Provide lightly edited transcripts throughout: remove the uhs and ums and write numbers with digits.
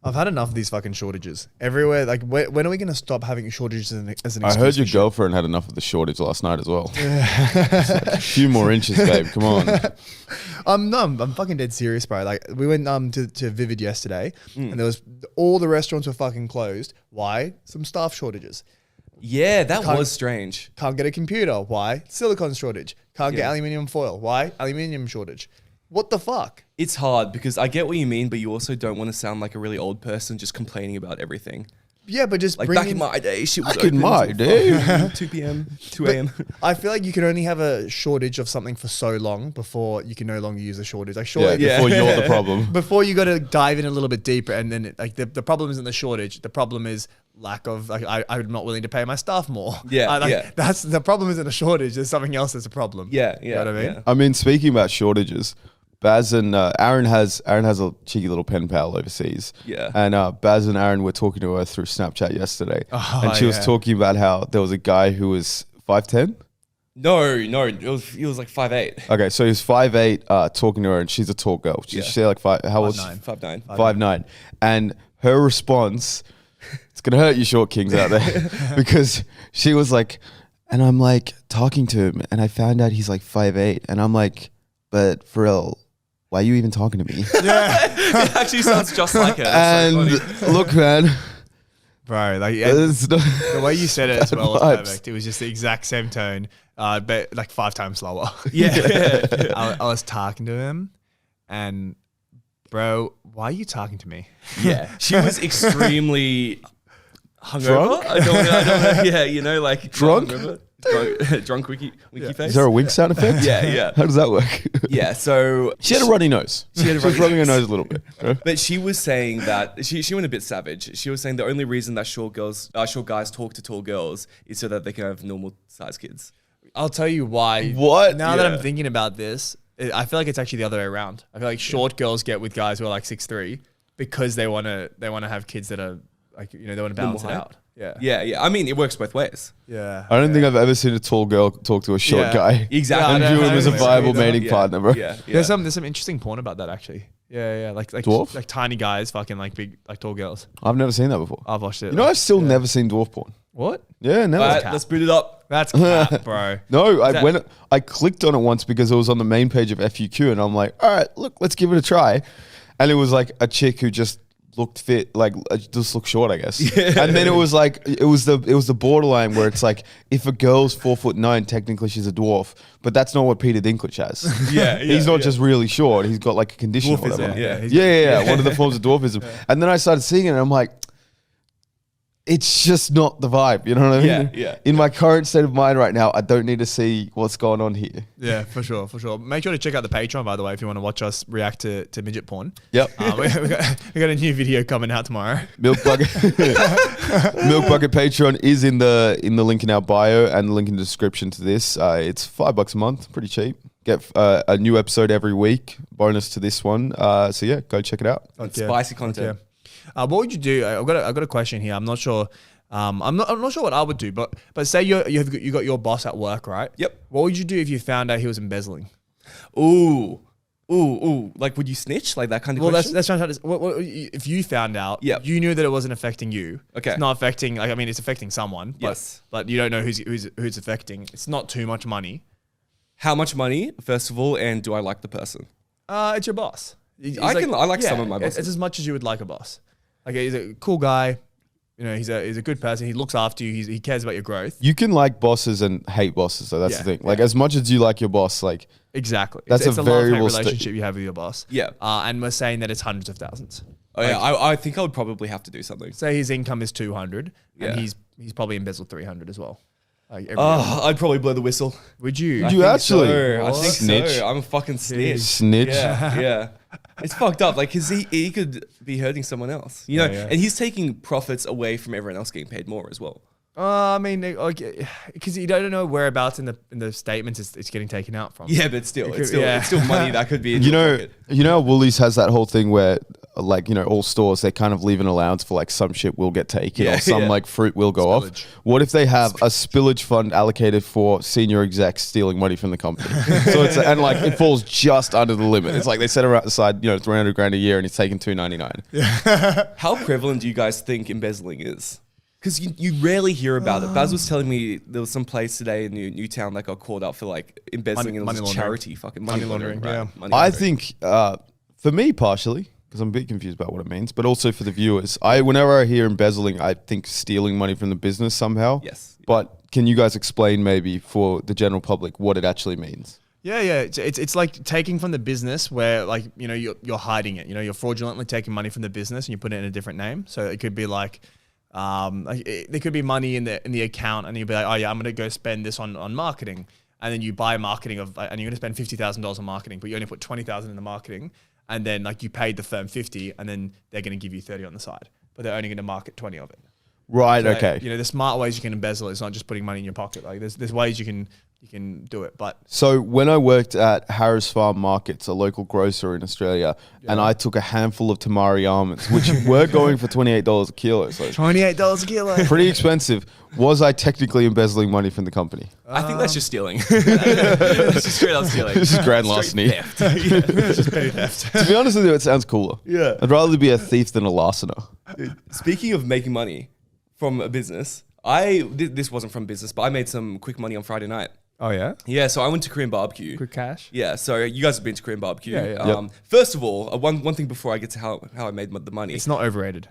I've had enough of these fucking shortages everywhere. Like, when are we going to stop having shortages as an excuse? I heard your girlfriend had enough of the shortage last night as well. A few more inches, babe. Come on. I'm fucking dead serious, bro. Like, we went to Vivid yesterday, and there was all the restaurants were fucking closed. Why? Some staff shortages. Yeah, that was strange. Can't get a computer. Why? Silicon shortage. Can't get aluminium foil. Why? Aluminium shortage. What the fuck? It's hard because I get what you mean, but you also don't want to sound like a really old person just complaining about everything. Yeah, but just like back in my day, shit was back in my day, 2 p.m., 2 a.m. I feel like you can only have a shortage of something for so long before you can no longer use a shortage. Like, sure, before you're the problem. Before you got to dive in a little bit deeper, and then the problem isn't the shortage. The problem is lack of. Like, I'm not willing to pay my staff more. That's the problem. Isn't a shortage. There's something else that's a problem. Yeah. You know what I mean? Yeah. I mean, speaking about shortages. Baz and Aaron has a cheeky little pen pal overseas. Yeah. And Baz and Aaron were talking to her through Snapchat yesterday. And she was talking about how there was a guy who was 5'10". No, he was like 5'8". Okay, so he was 5'8", talking to her, and she's a tall girl. She's like 5'9". 5'9". And her response, it's gonna hurt you short kings out there, because she was like, and I'm like talking to him, and I found out he's like 5'8", and I'm like, but for real, why are you even talking to me? Yeah. It actually sounds just like her. And so look, man. Bro, like the way you said it as well was perfect. It was just the exact same tone, but like 5 times slower. Yeah. I was talking to him, and bro, why are you talking to me? Yeah. She was extremely hungover. Drunk? I don't yeah, you know, like drunk. Drunk wiki face. Is there a wink sound effect? Yeah. How does that work? Yeah, so she had a runny nose. She was rubbing her nose a little bit. But she was saying that she went a bit savage. She was saying the only reason that short guys talk to tall girls is so that they can have normal size kids. I'll tell you why. What? Now that I'm thinking about this, I feel like it's actually the other way around. I feel like short girls get with guys who are like 6'3" because they want to have kids that are like, you know, they want to balance it out. Yeah. I mean, it works both ways. Yeah. I don't think I've ever seen a tall girl talk to a short guy. Exactly. And view him as a viable mating partner, bro. Yeah. There's some interesting porn about that actually. Yeah. Like dwarf? Like tiny guys fucking like big, like tall girls. I've never seen that before. I've watched it. You know, I've still never seen dwarf porn. What? Yeah, never. All right, let's boot it up. That's cap, bro. No, I clicked on it once because it was on the main page of FUQ, and I'm like, all right, look, let's give it a try. And it was like a chick who just looked fit, like just looked short, I guess. Yeah. And then it was like it was the borderline where it's like if a girl's 4'9", technically she's a dwarf, but that's not what Peter Dinklage has. He's not just really short; he's got like a condition Dwarfism, or whatever. Yeah. One of the forms of dwarfism. And then I started seeing it, and I'm like, it's just not the vibe, you know what I mean? Yeah. In my current state of mind right now, I don't need to see what's going on here. Yeah, for sure. Make sure to check out the Patreon, by the way, if you want to watch us react to midget porn. Yep. we got a new video coming out tomorrow. Milk Bucket Patreon is in the link in our bio and the link in the description to this. It's $5 a month, pretty cheap. Get a new episode every week, bonus to this one. So yeah, go check it out. Spicy content. What would you do? I've got a question here. I'm not sure. I'm not sure what I would do. But say you got your boss at work, right? Yep. What would you do if you found out he was embezzling? Ooh. Like, would you snitch? Like that kind of question? That's what if you found out, you knew that it wasn't affecting you. Okay. It's not affecting, like, I mean, it's affecting someone. But, yes. But you don't know who's affecting. It's not too much money. How much money, first of all, and do I like the person? It's your boss. I like some of my bosses. It's as much as you would like a boss. Like, he's a cool guy. You know, he's a good person. He looks after you. He cares about your growth. You can like bosses and hate bosses. So that's the thing. Like, as much as you like your boss, like, exactly. That's it's a variable relationship you have with your boss. Yeah. And we're saying that it's hundreds of thousands. Oh, yeah. I think I would probably have to do something. Say his income is 200 and he's probably embezzled 300 as well. Like, I'd probably blow the whistle. Would you? Would you actually? So. I think Snitch. so. I'm a fucking snitch. Snitch. Yeah. It's fucked up. Like, cause he could be hurting someone else, you know, and he's taking profits away from everyone else getting paid more as well. I mean, because you don't know whereabouts in the statements it's getting taken out from. Yeah, but still, it's still money that could be in You know, Woolies has that whole thing where like, you know, all stores, they kind of leave an allowance for like some shit will get taken or some like fruit will go off. What if they have a spillage fund allocated for senior execs stealing money from the company? So it's, and like it falls just under the limit. It's like they set aside, you know, 300 grand a year and he's taking 299. How prevalent do you guys think embezzling is? Because you rarely hear about it. Baz was telling me there was some place today in Newtown that got called up for like embezzling and it was charity fucking money laundering. Right? Yeah. Money I laundering. think for me partially, because I'm a bit confused about what it means, but also for the viewers, whenever I hear embezzling, I think stealing money from the business somehow. Yes. But can you guys explain maybe for the general public what it actually means? Yeah. It's like taking from the business where like, you know, you're hiding it. You know, you're fraudulently taking money from the business and you put it in a different name. So it could be like, there could be money in the account and you'll be like, oh yeah, I'm going to go spend this on marketing. And then you buy marketing and you're going to spend $50,000 on marketing, but you only put 20,000 in the marketing. And then like you paid the firm 50 and then they're going to give you 30 on the side, but they're only going to market 20 of it. Right. So Okay. like, you know, there's smart ways you can embezzle. It's not just putting money in your pocket. Like there's ways you can do it. But So when I worked at Harris Farm Markets, a local grocer in Australia, and I took a handful of tamari almonds, which were going for $28 a kilo. So $28 a kilo. pretty expensive. Was I technically embezzling money from the company? I think that's just stealing. That's just straight up stealing. This is grand larceny. Theft. It's just petty theft. To be honest with you, it sounds cooler. Yeah. I'd rather be a thief than a larcener. Speaking of making money from a business, this wasn't from business, but I made some quick money on Friday night. Oh yeah? Yeah, so I went to Korean barbecue. Quick cash? Yeah, so you guys have been to Korean barbecue. Yeah. Yep. First of all, one thing before I get to how I made the money. It's not overrated.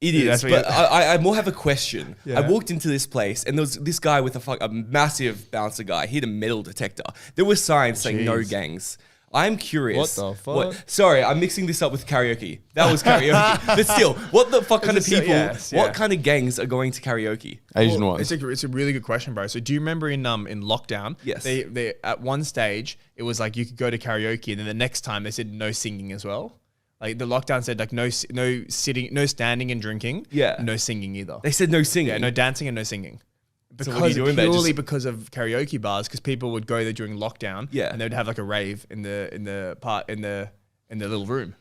It Yeah, is, that's what but I more have a question. Yeah. I walked into this place and there was this guy with a massive bouncer guy. He had a metal detector. There were signs saying no Jeez. gangs. I'm curious. What the fuck? Sorry, I'm mixing this up with karaoke. That was karaoke. But still, what the fuck kind of people, what kind of gangs are going to karaoke? Asian Well, ones. it's a really good question, bro. So do you remember in lockdown? Yes. They at one stage it was like you could go to karaoke, and then the next time they said no singing as well. Like the lockdown said like no sitting, no standing and drinking. Yeah. No singing either. They said no singing. Yeah, no dancing and no singing. So what are you doing there? Purely because of karaoke bars, because people would go there during lockdown. Yeah. And they would have like a rave in the little room.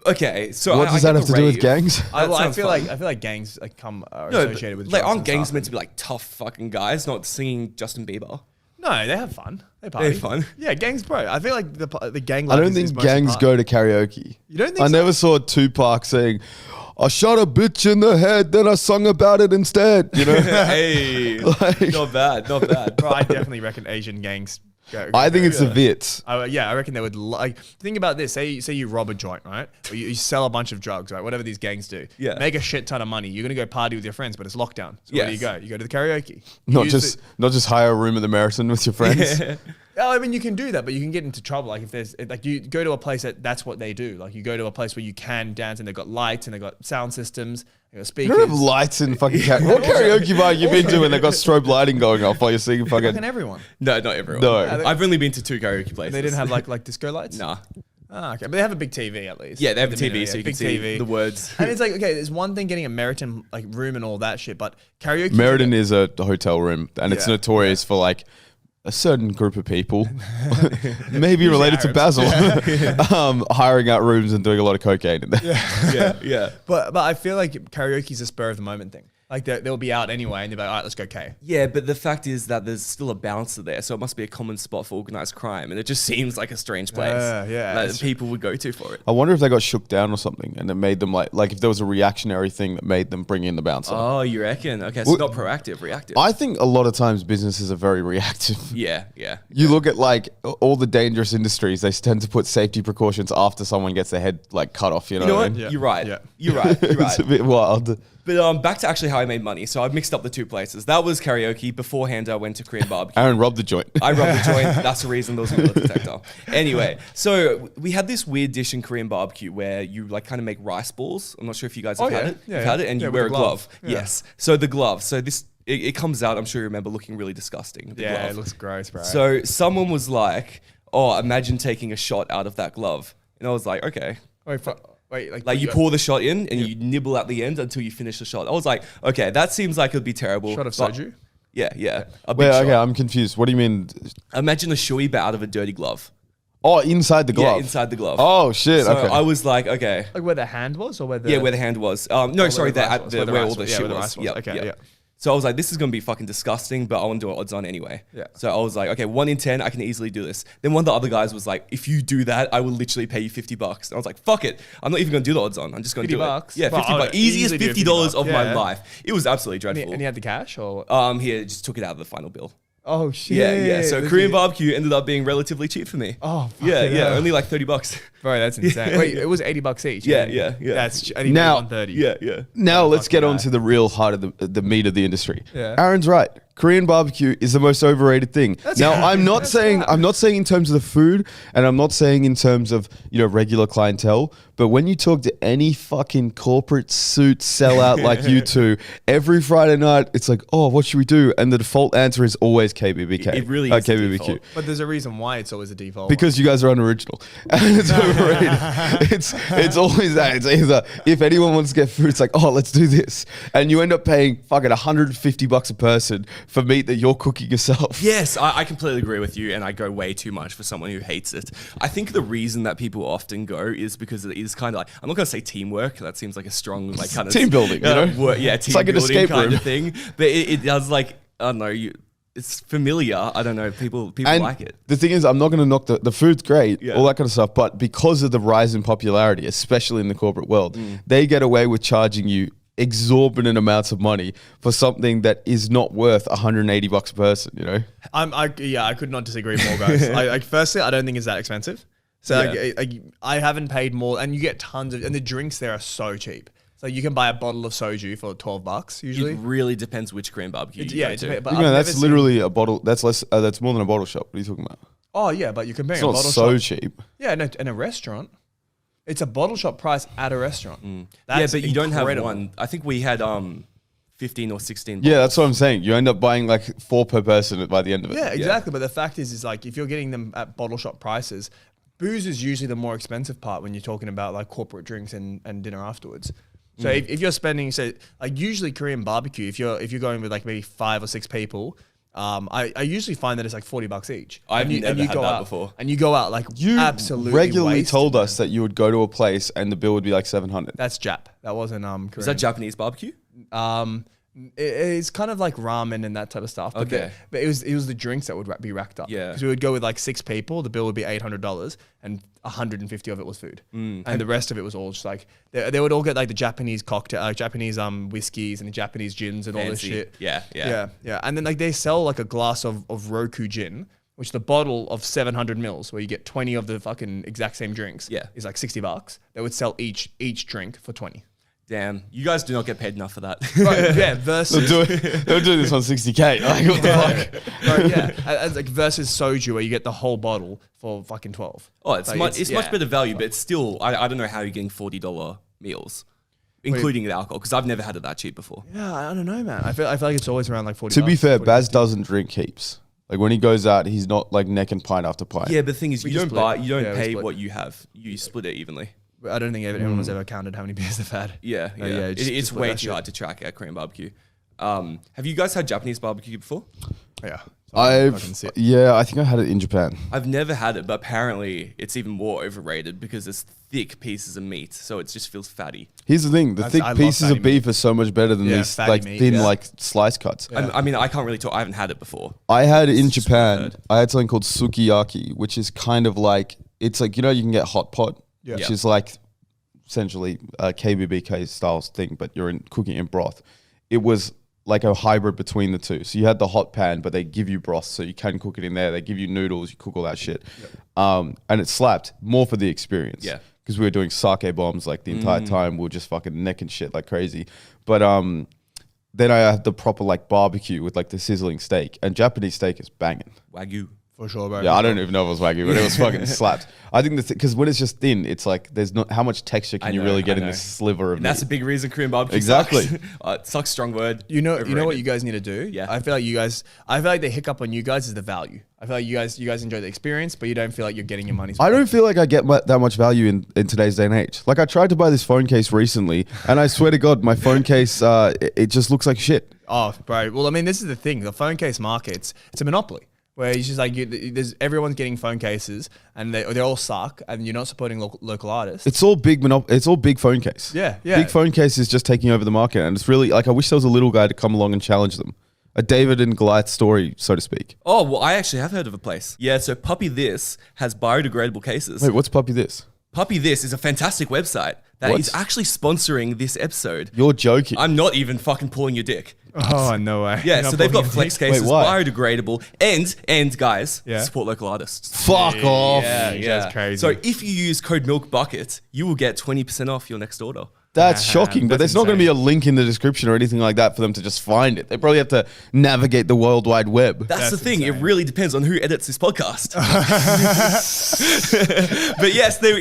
Okay, so What does that have to do with gangs? I feel like gangs like are associated with like drugs aren't and gangs stuff. meant to be like tough fucking guys, not singing Justin Bieber? No, they have fun. They party. They have fun. Yeah, gangs, bro. I feel like the gang. I life don't is think mostly gangs party. go to karaoke. You don't think I so? never saw Tupac saying, I shot a bitch in the head, then I sung about it instead. You know? Hey, Like- not bad, not bad. Bro, I definitely reckon Asian gangs. I think it's the Vits. I reckon they would like. Think about this. Say you rob a joint, right? Or you sell a bunch of drugs, right? Whatever these gangs do. Yeah. Make a shit ton of money. You're gonna go party with your friends, but it's lockdown. So where do you Yes. go? You go to the karaoke. Not Use just hire a room at the Meriton with your friends. Oh, I mean, you can do that, but you can get into trouble. Like if there's like you go to a place that's what they do. Like you go to a place where you can dance and they've got lights and they've got sound systems, they've got You speakers. don't have lights in fucking What karaoke bar you been to when they've got strobe lighting going off while you're singing Fucking fucking... everyone. No, not everyone. No. I've only been to 2 karaoke places. They didn't have like disco lights. Nah. Ah, okay, but they have a big TV at least. Yeah, they have a At the TV, minute, so you big can see TV. the words. And it's like, okay, there's one thing getting a Meriton like room and all that shit, but karaoke. Meriton is a hotel room and it's Yeah. notorious for like a certain group of people, maybe related to Basil, hiring out rooms and doing a lot of cocaine in there. Yeah. But I feel like karaoke is a spur of the moment thing. Like they'll be out anyway, and they'll be like, all right, let's go K. Yeah, but the fact is that there's still a bouncer there, so it must be a common spot for organized crime, and it just seems like a strange place Yeah, that it's- people would go to for it. I wonder if they got shook down or something and it made them like if there was a reactionary thing that made them bring in the bouncer. Oh, you reckon? Okay, so Well, not proactive, reactive. I think a lot of times businesses are very reactive. yeah. You look at like all the dangerous industries, they tend to put safety precautions after someone gets their head like cut off, you know, You know what I what? mean? Yeah. You're right. Yeah. You're right. You're It's a right. bit wild. But back to actually how I made money. So I mixed up the 2 places. That was karaoke. Beforehand, I went to Korean barbecue. Aaron robbed the joint. I robbed the joint. That's the reason there was a metal detector. Anyway, so we had this weird dish in Korean barbecue where you like kind of make rice balls. I'm not sure if you guys have had it. Yeah, You've had it, and yeah, you with wear a the glove. Yeah. Yes. So the glove. So this it comes out. I'm sure you remember looking really disgusting. The Yeah, glove. it looks gross, bro. So someone was like, "Oh, imagine taking a shot out of that glove," and I was like, "Okay." wait, Like you pour the shot in and you nibble at the end until you finish the shot. I was like, okay, that seems like it'd be terrible. shot of but- soju. Yeah. A big Wait, shot. okay, I'm confused. What do you mean? Imagine a shoey but out of a dirty glove. Oh, inside the glove. Yeah, inside the glove. Oh shit. So Okay. I was like, okay. Like where the hand was, or where the Where the hand was. No, sorry, where all the shit was. Yeah. Okay. Yeah. So I was like, this is going to be fucking disgusting, but I want to do it odds on anyway. Yeah. So I was like, okay, 1 in 10, I can easily do this. Then one of the other guys was like, if you do that, I will literally pay you $50. And I was like, fuck it. I'm not even going to do the odds on. I'm just going to do $50? it. Yeah, Well, $50. Easiest $50 of my Yeah. life. It was absolutely dreadful. And he had the cash, or He just took it out of the final bill. oh shit. Yeah. So Korean barbecue ended up being relatively cheap for me. Oh yeah, fucking hell. only like $30. Bro, that's insane. Wait, it was $80 each. Yeah. That's and he Now- now 130. Yeah. Now let's get fucking on to the real heart of the meat of the industry. Yeah. Aaron's right. Korean barbecue is the most overrated thing. Now I'm not saying in terms of the food, and I'm not saying in terms of regular clientele. But when you talk to any fucking corporate suit sellout like you two, every Friday night it's like, oh, what should we do? And the default answer is always KBBK. It really is the KBBQ. default. But there's a reason why it's always a default. Because you guys are unoriginal and it's overrated. it's always that. It's either if anyone wants to get food, it's like, oh, let's do this, and you end up paying fucking $150 a person for meat that you're cooking yourself. Yes, I completely agree with you, and I go way too much for someone who hates it. I think the reason that people often go is because it is kind of like, I'm not going to say teamwork. That seems like a strong like kind of Team building, team It's like an building escape kind room. of thing. But it does like, I don't know, it's familiar. I don't know, people And like it. the thing is, I'm not going to knock the food's great, Yeah. all that kind of stuff, but because of the rise in popularity, especially in the corporate world, they get away with charging you exorbitant amounts of money for something that is not worth $180 a person. I could not disagree more, guys. Firstly, I don't think it's that expensive. So I haven't paid more, and you get tons of, and the drinks there are so cheap. So you can buy a bottle of soju for $12 usually. It really depends which Korean barbecue you go to. but That's literally a bottle. That's less. That's more than a bottle shop. What are you talking about? Oh yeah, but you're comparing It's a not bottle so shop. cheap. Yeah, no, in a restaurant, it's a bottle shop price at a restaurant. Yeah, but you don't have incredible. one. I think we had 15 or 16. Yeah, that's what I'm saying. You end up buying like 4 per person by the end of it. Yeah, exactly. But the fact is like if you're getting them at bottle shop prices, booze is usually the more expensive part when you're talking about like corporate drinks and dinner afterwards. So if you're spending, like usually Korean barbecue, if you're going with like maybe 5 or 6 people, I usually find that it's like $40 each. I've never had go that out, before. And you go out like You absolutely regularly wasted, told man. us that you would go to a place and the bill would be like $700. That's Jap. That wasn't Korean. Is that Japanese barbecue? It's kind of like ramen and that type of stuff. But Okay. but it was the drinks that would be racked up. Yeah. Because we would go with like 6 people, the bill would be $800, and 150 of it was food, and the rest of it was all just like they would all get like the Japanese cocktail, Japanese whiskeys and the Japanese gins and all this Fancy. shit. Yeah. And then like they sell like a glass of Roku gin, which the bottle of 700 mils, where you get 20 of the fucking exact same drinks, is like $60. They would sell each drink for 20. Damn, you guys do not get paid enough for that. Right, yeah, versus They'll do this on 60K. Like, what the fuck? right, yeah, and like versus soju where you get the whole bottle for fucking 12. Oh, it's Like, much better value, but it's still, I don't know how you're getting $40 meals, including the alcohol, because I've never had it that cheap before. Yeah, I don't know, man. I feel like it's always around like 40. To be fair, 40. Baz doesn't drink heaps. Like when he goes out, he's not like necking pint after pint. Yeah, but the thing is, you just don't split. you don't Yeah, we pay split. what you have. You split it evenly. I don't think anyone has ever counted how many beers they've had. Yeah. just It's split way that too shit. hard to track at Korean barbecue. Have you guys had Japanese barbecue before? Yeah, I think I had it in Japan. I've never had it, but apparently it's even more overrated because it's thick pieces of meat, so it just feels fatty. Here's the thing: the thick I love pieces fatty of beef are so much better than these fatty like meat, thin, yeah. like slice cuts. I mean, I can't really talk. I haven't had it before. I had it in It's just what I've Japan. heard. I had something called sukiyaki, which is kind of like it's like you can get hot pot, which Yeah. is like essentially a KBBK style thing, but you're cooking in broth. It was like a hybrid between the two. So you had the hot pan, but they give you broth, so you can cook it in there. They give you noodles, you cook all that shit, and it slapped more for the experience. Yeah. Because we were doing sake bombs like the entire time. We were just fucking necking shit like crazy. But then I had the proper like barbecue with like the sizzling steak, and Japanese steak is banging. Wagyu. for sure, bro. Yeah, I don't even know if it was wagyu, but it was fucking slapped. I think because when it's just thin, it's like there's not how much texture can you really get in this sliver of And that's a meat? big reason Korean barbecue Exactly. sucks. It sucks, strong word. You know what Overrated. you guys need to do? Yeah. I feel like the hiccup on you guys is the value. I feel like you guys enjoy the experience, but you don't feel like you're getting your money's worth. I don't feel like I get that much value in today's day and age. Like I tried to buy this phone case recently, and I swear to God, my phone case it just looks like shit. Oh, bro. Well, I mean, this is the thing. The phone case market, it's a monopoly. where it's just like there's everyone's getting phone cases and they all suck, and you're not supporting local artists. It's all big it's all big phone case. Yeah. Big phone case is just taking over the market, and it's really like I wish there was a little guy to come along and challenge them. A David and Goliath story, so to speak. Oh, well, I actually have heard of a place. Yeah, so Puppy This has biodegradable cases. Wait, what's Puppy This? Puppy This is a fantastic website that is actually sponsoring this episode. You're joking. I'm not even fucking pulling your dick. Oh, no way. Yeah, so they've got flex cases, Wait, why? biodegradable, and guys, support local artists. Fuck off. Yeah, That's crazy. So if you use code MILKBUCKET, you will get 20% off your next order. That's shocking, but that's there's not going to be insane. a link in the description or anything like that for them to just find it. They probably have to navigate the World Wide Web. That's the thing. insane. It really depends on who edits this podcast. But yes, there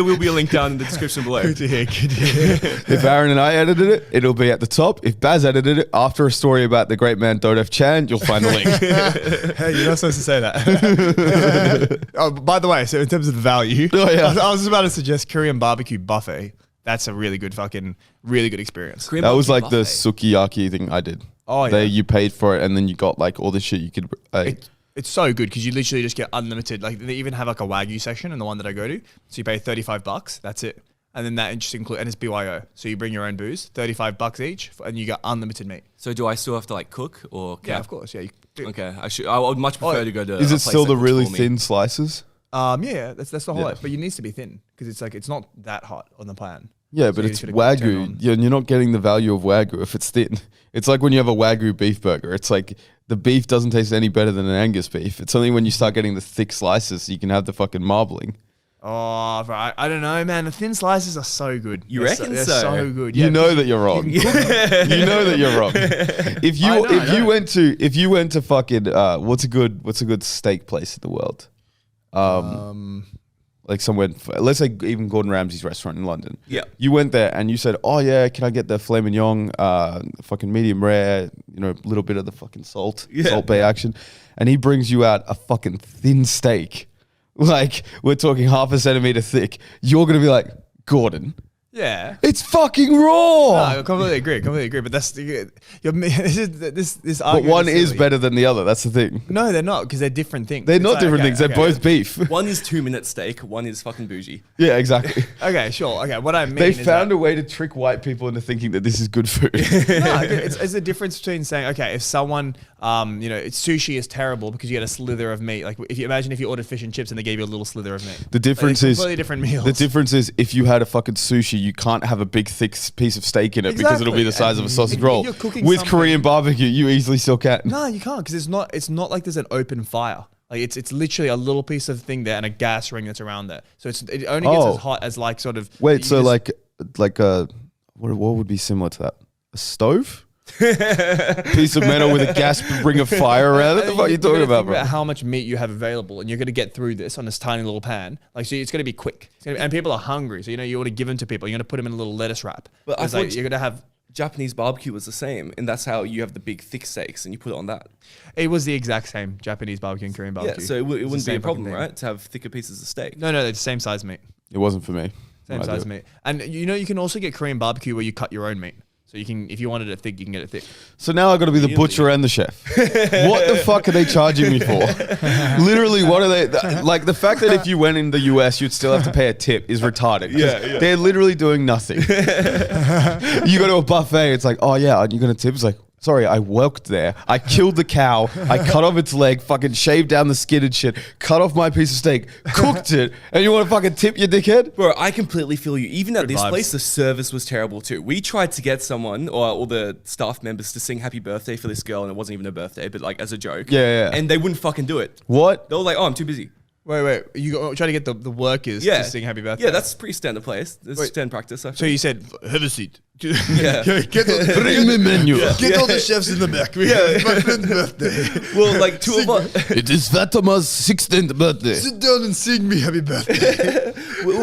will be a link down in the description below. Good to hear. Good to hear. If Aaron and I edited it, it'll be at the top. If Baz edited it, after a story about the great man Dodef Chan, you'll find the link. Hey, you're not supposed to say that. Oh, by the way, so in terms of the value, Oh, yeah. I was about to suggest Korean barbecue buffet. That's a really good experience. Korean That was barbecue like the buffet. sukiyaki thing I did. Oh, yeah. You paid for it and then you got like all the shit you could. It's so good because you literally just get unlimited. Like they even have like a Wagyu section in the one that I go to. So you pay $35. That's it. And then that just includes, and it's BYO. So you bring your own booze, $35 each, and you get unlimited meat. So do I still have to like cook or? Yeah, of course. Yeah. Okay, I would much prefer to go to. Is a it place still that the cooks really for me. thin slices? Yeah, that's the whole. Yeah. But it needs to be thin because it's not that hot on the pan. Yeah, but you it's just gotta turn it Wagyu. on. Yeah, and you're not getting the value of Wagyu if it's thin. It's like when you have a Wagyu beef burger. It's like the beef doesn't taste any better than an Angus beef. It's only when you start getting the thick slices you can have the fucking marbling. Oh, right. I don't know, man. The thin slices are so good. You They're reckon They're so? so good. You Yeah, know that you're wrong. You know that you're wrong. If I know. you went to fucking what's a good steak place in the world? Like somewhere, let's say even Gordon Ramsay's restaurant in London. Yeah. You went there and you said, "Oh yeah, can I get the filet mignon, fucking medium rare, a little bit of the fucking Salt Bay action," and he brings you out a fucking thin steak, like we're talking half a centimeter thick. You're gonna be like, Gordon, Yeah. it's fucking raw. No, I completely agree. But that's this But argument one is silly. better than the other. That's the thing. No, they're not because they're different things. They're It's not like, different okay, things. They're okay, both beef. One is 2-minute steak. One is fucking bougie. Yeah, exactly. Okay, sure. Okay, what I mean They is found a way to trick white people into thinking that this is good food. it's a difference between saying, okay, if someone, sushi is terrible because you get a slither of meat. Like if you ordered fish and chips and they gave you a little slither of meat. The difference Like, is completely different meals. The difference is if you had a fucking sushi, you can't have a big thick piece of steak in it because it'll be the size of a sausage If roll. you're cooking With something- Korean barbecue, you easily still can. No, you can't because it's not like there's an open fire. Like it's literally a little piece of thing there and a gas ring that's around there. So it only gets Oh. as hot as like sort of. Wait, you so just- like a what would be similar to that? A stove? Piece of metal with a gas ring of fire around it? The fuck are you gotta talking think about, bro? how much meat you have available, and you're going to get through this on this tiny little pan. Like, so it's going to be quick, and people are hungry. So you want to give them to people. You're going to put them in a little lettuce wrap. But I It's like thought- you're going to have. Japanese barbecue was the same, and that's how you have the big thick steaks, and you put it on that. It was the exact same Japanese barbecue and Korean barbecue. Yeah, so it It's the wouldn't be same a problem, fucking thing. right? To have thicker pieces of steak. No, they're the same size meat. It wasn't for me. Same I size do it. meat. And you can also get Korean barbecue where you cut your own meat. So you can, if you wanted it thick, you can get it thick. So now I got to be the butcher and the chef. What the fuck are they charging me for? Literally, what are they like? The fact that if you went in the US, you'd still have to pay a tip is retarded. Yeah. They're literally doing nothing. You go to a buffet, it's like, oh yeah, you're gonna tip. It's like, sorry, I worked there. I killed the cow. I cut off its leg, fucking shaved down the skin and shit, cut off my piece of steak, cooked it, and you want to fucking tip, you dickhead? Bro, I completely feel you. Even at this vibes. place, the service was terrible too. We tried to get someone or all the staff members to sing happy birthday for this girl, and it wasn't even a birthday, but like as a joke. Yeah. And they wouldn't fucking do it. What? They were like, oh, I'm too busy. Wait. You try to get the workers Yeah. to sing happy birthday. Yeah, that's pretty standard place. It's Wait. standard practice. I So you said, have a seat. Yeah. Bring me menu. Get all the chefs in the back. It's my friend's birthday. Well, like two of us. It is Fatima's 16th birthday. Sit down and sing me happy birthday.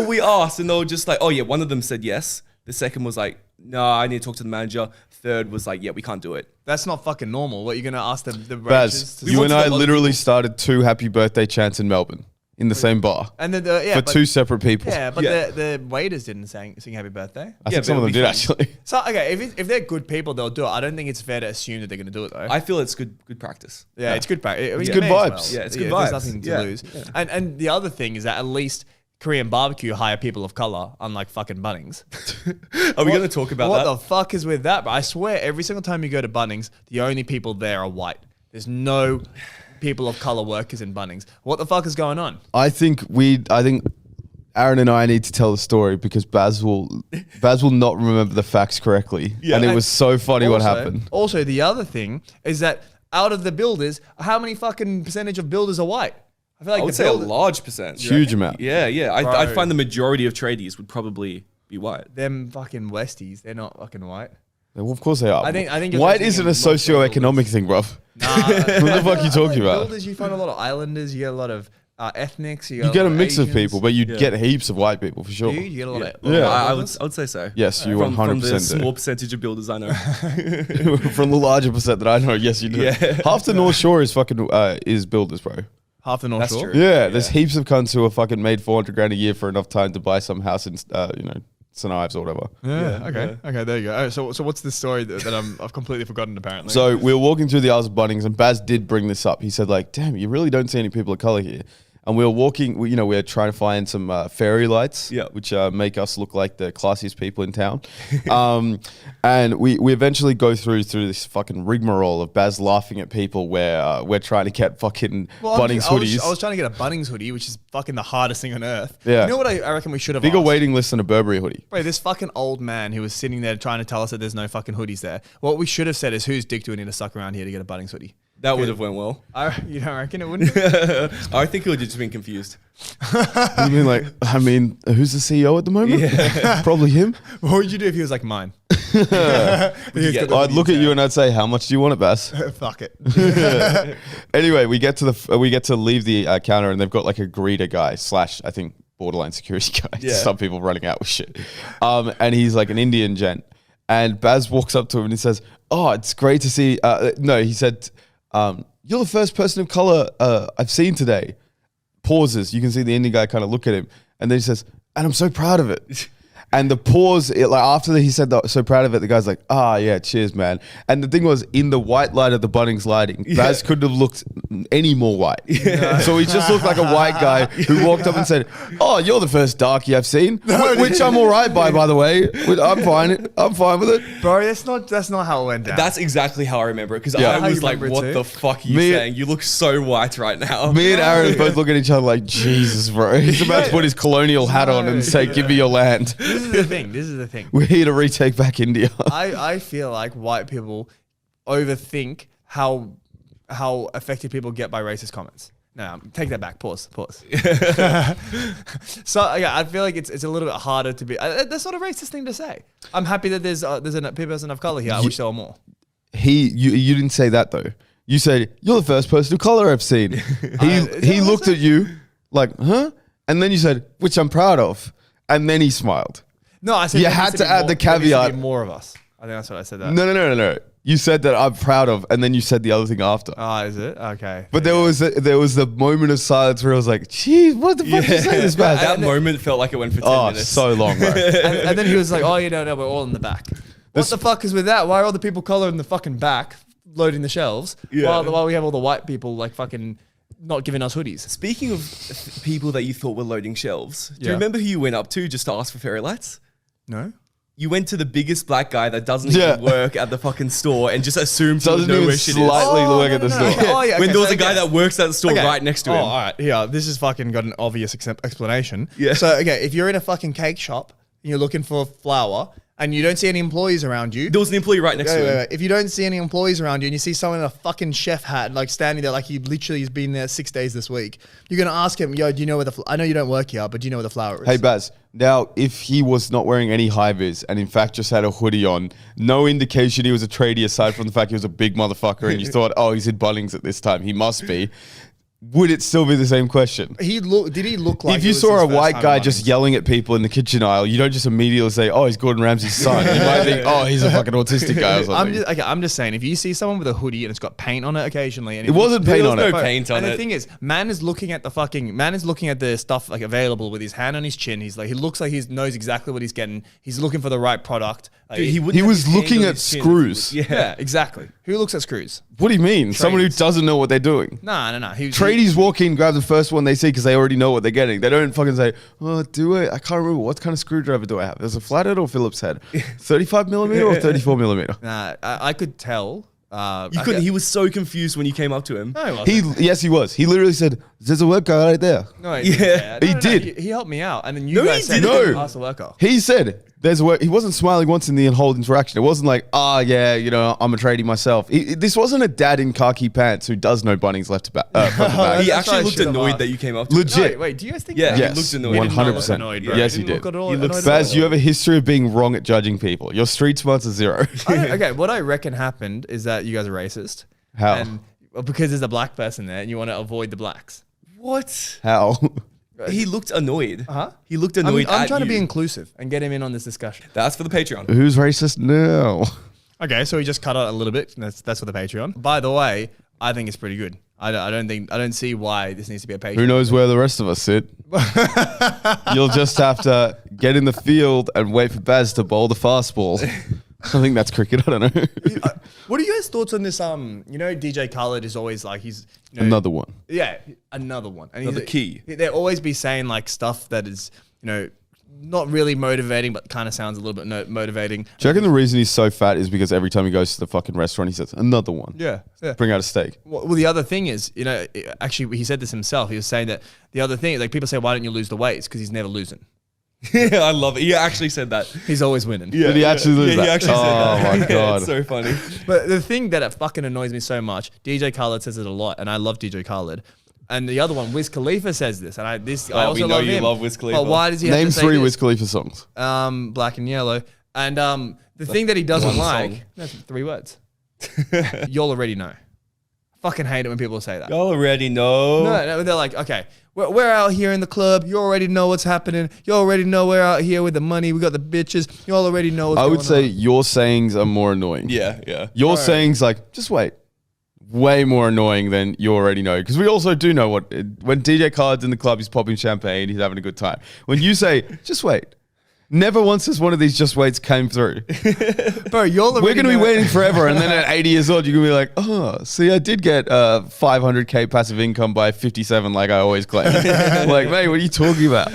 we asked, and they were just like, oh yeah, one of them said yes. The second was like, no, I need to talk to the manager. Third was like, yeah, we can't do it. That's not fucking normal. What, you're going to ask the Baz, waiters to you and wanted a I lot of literally started 2 happy birthday chants in Melbourne. in the same bar. And then for two separate people. Yeah, but the waiters didn't sing happy birthday. I think some of them did actually. So okay, if they're good people, they'll do it. I don't think it's fair to assume that they're going to do it though. I feel it's good practice. Yeah, it's good practice. It's good vibes. Yeah, it's good vibes. There's nothing to lose. Yeah. And the other thing is that at least Korean barbecue hire people of color, unlike fucking Bunnings. Are we going to talk about that? What the fuck is with that? But I swear, every single time you go to Bunnings, the only people there are white. There's no people of color workers in Bunnings. What the fuck is going on? I think Aaron and I need to tell the story because Baz will not remember the facts correctly. Yeah. And it was so funny what happened. Also, the other thing is that out of the builders, how many fucking percentage of builders are white? I feel like I would say a large percent. Huge amount. Yeah. I find the majority of tradies would probably be white. Them fucking Westies, they're not fucking white. Well, of course they are. I think white isn't a socio-economic thing, bruv. Nah, what the fuck are you talking about? Builders, you find a lot of islanders, you get a lot of ethnics. You get a mix of people, but you'd get heaps of white people for sure. You get a lot of I would say so. Yes, you 100% from the small percentage of builders I know. From the larger percent that I know, yes, you do. Yeah. Half the North Shore is fucking is builders, bro. Half the North Shore? True. Yeah, there's heaps of cunts who are fucking made 400 grand a year for enough time to buy some house in, St. Ives or whatever. Okay, there you go. So what's the story that I've completely forgotten apparently? So we were walking through the aisles of Bunnings and Baz did bring this up. He said like, damn, you really don't see any people of color here. And we were walking, we were trying to find some fairy lights, which make us look like the classiest people in town. And we eventually go through this fucking rigmarole of Baz laughing at people where we're trying to get fucking Bunnings hoodies. I was trying to get a Bunnings hoodie, which is fucking the hardest thing on earth. Yeah. You know what I reckon we should have Bigger asked? waiting list than a Burberry hoodie. Bro, this fucking old man who was sitting there trying to tell us that there's no fucking hoodies there. What we should have said is, whose dick do we need to suck around here to get a Bunnings hoodie? That would have went well. You don't reckon it wouldn't? I think he would have just been confused. I mean, who's the CEO at the moment? Yeah. Probably him. What would you do if he was like mine? I'd look at you and I'd say, "How much do you want it, Baz?" Fuck it. Anyway, we get to leave the counter and they've got like a greeter guy / I think borderline security guy. Yeah. Some people running out with shit. And he's like an Indian gent. And Baz walks up to him and he says, "Oh, it's great to see." No, he said, "You're the first person of color I've seen today." Pauses. You can see the Indian guy kind of look at him, and then he says, "And I'm so proud of it." And the pause, after he said that, so proud of it, the guy's like, yeah, cheers, man. And the thing was, in the white light of the Bunnings lighting, Baz couldn't have looked any more white. Yeah. So he just looked like a white guy who walked up and said, "Oh, you're the first darkie I've seen," which I'm all right by the way. I'm fine with it. Bro, that's not how it went down. That's exactly how I remember it, because I was like, what the fuck are you saying? You look so white right now. Me and Aaron both look at each other like, Jesus, bro. He's about to put his colonial hat on and say, "Give me your land." This is the thing. We're here to retake back India. I feel like white people overthink how affected people get by racist comments. No, take that back. Pause. So I feel like it's a little bit harder to be. That's not a racist thing to say. I'm happy that there's a person of color here. I wish there were more. You didn't say that though. You said, "You're the first person of color I've seen." He looked at you like, "Huh?" And then you said, "Which I'm proud of," and then he smiled. No, I said you had to add the caveat. More of us. I think that's what I said. That. No. You said that I'm proud of, and then you said the other thing after. Oh, is it? Okay. But there was the moment of silence where I was like, "Geez, what the fuck did you say this bad?" That moment felt like it went for 10 minutes. So long, bro. and then he was like, "Oh, you don't know, we're all in the back." What the fuck is with that? Why are all the people color in the fucking back loading the shelves while we have all the white people like fucking not giving us hoodies? Speaking of people that you thought were loading shelves, do you remember who you went up to just to ask for fairy lights? No. You went to the biggest black guy that doesn't even work at the fucking store and just assumed he would know where shit is. Slightly work at the store. Oh, yeah, when there was a guy that works at the store right next to him. Oh, all right. Yeah, this has fucking got an obvious explanation. Yeah. So, okay, if you're in a fucking cake shop and you're looking for flour and you don't see any employees around you. There was an employee right next to him. If you don't see any employees around you and you see someone in a fucking chef hat, like standing there like he literally has been there 6 days this week, you're going to ask him, "Yo, do you know where I know you don't work here, but do you know where the flour is?" Hey, Baz. Now, if he was not wearing any high-vis and in fact just had a hoodie on, no indication he was a tradie aside from the fact he was a big motherfucker and you thought, "Oh, he's in Bunnings at this time. He must be." would it still be the same question? Did he look like? If you saw a white guy just yelling at people in the kitchen aisle, you don't just immediately say, "Oh, he's Gordon Ramsay's son." You might think, "Oh, he's a fucking autistic guy or something." I'm just saying, if you see someone with a hoodie and it's got paint on it occasionally, and it wasn't paint on it. No paint on it. And the thing is, man is looking at the stuff like available with his hand on his chin. He looks like he knows exactly what he's getting. He's looking for the right product. Like, Dude, he was looking at screws. Yeah, exactly. Who looks at screws? What do you mean? Someone who doesn't know what they're doing. No. Tradies walk in, grab the first one they see because they already know what they're getting. They don't fucking say, "Oh, do it." I can't remember what kind of screwdriver do I have. There's a flathead or Phillips head, 35 millimeter or 34 millimeter. Nah, I could tell. You couldn't. He was so confused when you came up to him. No, he wasn't. Yes, he was. He literally said, "There's a worker right there." No, he didn't. He did. He helped me out, and then you No, guys he said, didn't. "Ask the worker." He said, "There's a work." He wasn't smiling once in the whole interaction. It wasn't like, "Ah, yeah, you know, I'm a tradie myself." This wasn't a dad in khaki pants who does know Bunnings left to back. Front to back. He That's actually what I looked should've annoyed asked. that you came up to him. Legit. No, wait, do you guys think Yeah, that? he Yes, looked annoyed. He did not look 100%. annoyed, bro. Yes, he didn't look did. at all He looked annoyed at Baz, all. you have a history of being wrong at judging people. Your street smarts are 0. Okay, what I reckon happened is that you guys are racist. How? And, because there's a black person there and you want to avoid the blacks. What? How? He looked annoyed. Huh? He looked annoyed. I'm trying to you. be inclusive and get him in on this discussion. That's for the Patreon. Who's racist now? Okay, so we just cut out a little bit. That's for the Patreon. By the way, I think it's pretty good. I don't see why this needs to be a Patreon. Who knows where the rest of us sit? You'll just have to get in the field and wait for Baz to bowl the fastball. I think that's cricket. I don't know. What are you guys' thoughts on this? DJ Khaled is always like Another one. Yeah, another one. And Another key. They always be saying like stuff that is not really motivating, but kind of sounds a little bit motivating. Do you reckon the reason he's so fat is because every time he goes to the fucking restaurant, he says, "Another one." Yeah. Bring out a steak. Well, the other thing is, actually, he said this himself. He was saying that the other thing, like people say, why don't you lose the weight? It's because he's never losing. Yeah, I love it. He actually said that. He's always winning. Did he actually lose that? He actually said that. Oh my God. It's so funny. But the thing that fucking annoys me so much, DJ Khaled says it a lot, and I love DJ Khaled. And the other one, Wiz Khalifa says this, and I also we know love you him. love Wiz Khalifa. But why does he have Name to say 3 this? Wiz Khalifa songs. Black and Yellow. And the thing that he doesn't one like, song. that's 3 words. You'll already know. Fucking hate it when people say that. Y'all already know. No, they're like, okay, we're out here in the club. You already know what's happening. You already know we're out here with the money. We got the bitches. You all already know what's I going would say on. your sayings are more annoying. Yeah. Your sayings like, just wait. Way more annoying than you already know. Because we also do know when DJ Khaled's in the club, he's popping champagne, he's having a good time. When you say, just wait. Never once has one of these just waits came through. Bro, We're going to be waiting forever. And then at 80 years old, you're going to be like, oh, see, I did get 500K passive income by 57 like I always claim. Like, mate, what are you talking about?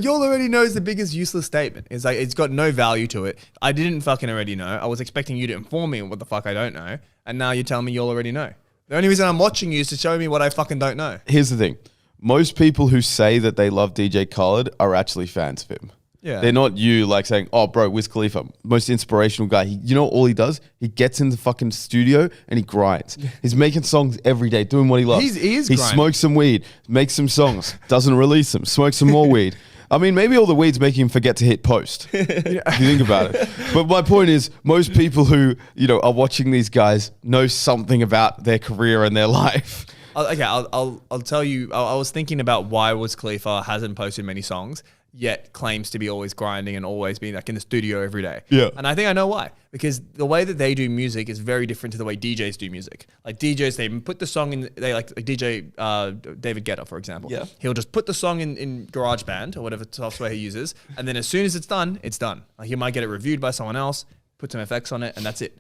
Y'all already know is the biggest useless statement. It's like, it's got no value to it. I didn't fucking already know. I was expecting you to inform me what the fuck I don't know. And now you're telling me y'all already know. The only reason I'm watching you is to show me what I fucking don't know. Here's the thing. Most people who say that they love DJ Khaled are actually fans of him. Yeah. They're not you like saying, oh, bro, Wiz Khalifa, most inspirational guy. You know all he does? He gets in the fucking studio and he grinds. He's making songs every day, doing what he loves. He is He grinding. smokes some weed, makes some songs, doesn't release them, smokes some more weed. I mean, maybe all the weed's making him forget to hit post. If you think about it. But my point is, most people who, are watching these guys know something about their career and their life. I'll tell you, I was thinking about why Wiz Khalifa hasn't posted many songs, yet claims to be always grinding and always being like in the studio every day. Yeah. And I think I know why. Because the way that they do music is very different to the way DJs do music. Like DJs, they put the song in, they like DJ David Guetta, for example. Yeah. He'll just put the song in GarageBand or whatever software he uses. And then as soon as it's done, it's done. Like he might get it reviewed by someone else, put some effects on it, and that's it.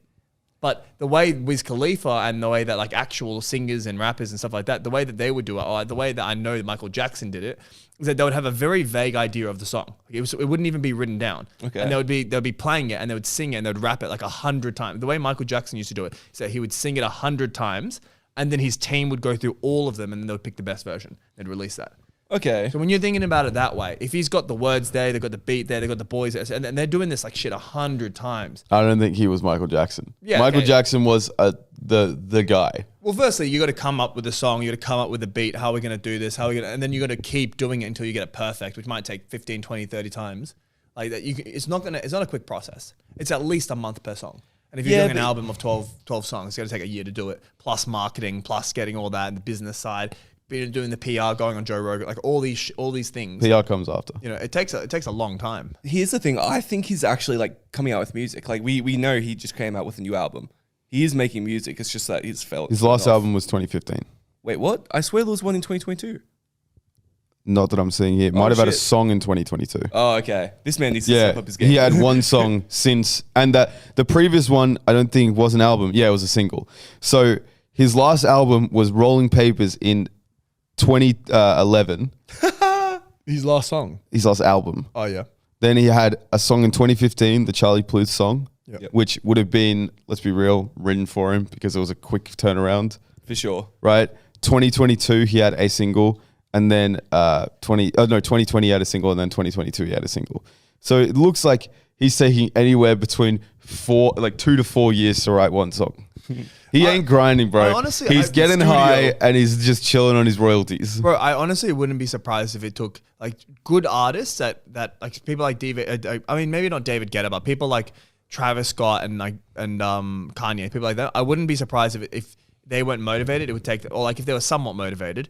But the way Wiz Khalifa and the way that like actual singers and rappers and stuff like that, the way that they would do it, or the way that I know that Michael Jackson did it, is that they would have a very vague idea of the song. It wouldn't even be written down. Okay. And they'd be playing it and they would sing it and they'd rap it like 100 times. The way Michael Jackson used to do it is that he would sing it 100 times and then his team would go through all of them and then they would pick the best version. They'd release that. Okay. So when you're thinking about it that way, if he's got the words there, they've got the beat there, they've got the boys there, and they're doing this like shit 100 times. I don't think he was Michael Jackson. Yeah, Michael okay. Jackson was the guy. Well, firstly, you got to come up with a song, you got to come up with a beat, how are we going to do this, and then you got to keep doing it until you get it perfect, which might take 15, 20, 30 times. Like that, it's not a quick process. It's at least a month per song. And if you're doing an album of 12 songs, it's going to take a year to do it, plus marketing, plus getting all that and the business side, been doing the PR, going on Joe Rogan, like all these things. PR comes after. You know, it takes a long time. Here's the thing. I think he's actually like coming out with music. Like we know he just came out with a new album. He is making music. It's just that he's felt. His last album was 2015. Wait, what? I swear there was one in 2022. Not that I'm seeing here. Might have had a song in 2022. Oh, okay. This man needs to step up his game. He had one song since, and the previous one I don't think was an album. Yeah, it was a single. So his last album was Rolling Papers in 2011. His last song. His last album. Oh yeah. Then he had a song in 2015, the Charlie Puth song, which would have been, let's be real, written for him because it was a quick turnaround. For sure. Right? 2022, he had a single. And then 2020 he had a single, and then 2022 he had a single. So it looks like he's taking anywhere between 2 to 4 years to write one song. He ain't grinding, bro. Honestly, he's getting high and he's just chilling on his royalties. Bro, I honestly wouldn't be surprised if it took like good artists that like people like David. I mean, maybe not David Guetta, but people like Travis Scott and Kanye, people like that. I wouldn't be surprised if they weren't motivated. It would take, or like if they were somewhat motivated,